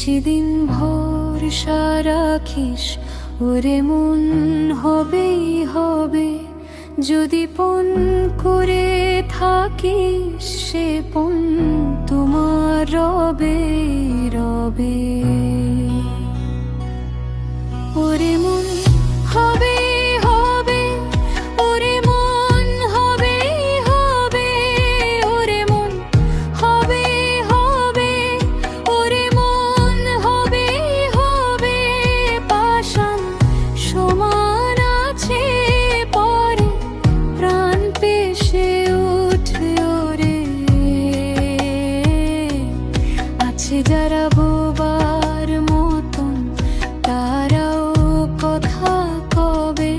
সেদিন ভরসা রাখিস ওরে মন, হবেই হবে। যদি পণ করে থাকিস সে পণ তোমার রবে রবে। ওরে মন হবে হবে, ওরে মন হবে হবে, ওরে মন হবে হবে, ওরে মন হবে হবে। পাষাণ সমান আছে পরে প্রাণ পেশে উঠে ওরে। আছে যারা বোবার মতন তারাও কথা কবে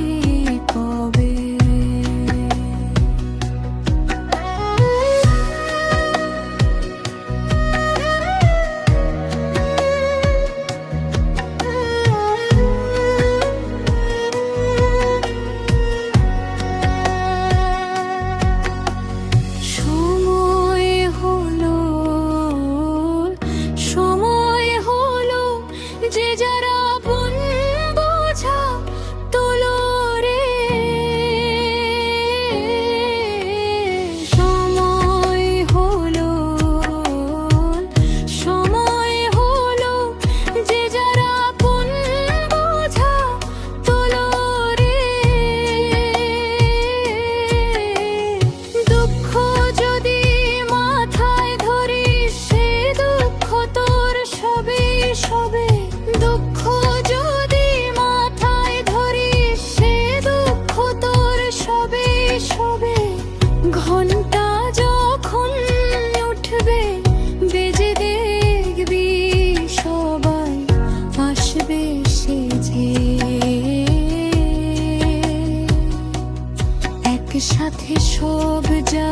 কবে। সময় হলো, সময় হলো, যে যারা আপন বোঝা তোলো রে। সময় হলো, সময় হলো, যে যারা আপন বোঝা তোলো রে। দুঃখ যদি মাথায় ধরিস সে দুঃখ তোর সবে সবে। দুঃখ যদি মাথায় ধরিস সে দুঃখ তোর সবে সবে। ঘন্টা যখন উঠবে বেজে দেখবি সবাই আসবে সেজে। একসাথে সব যা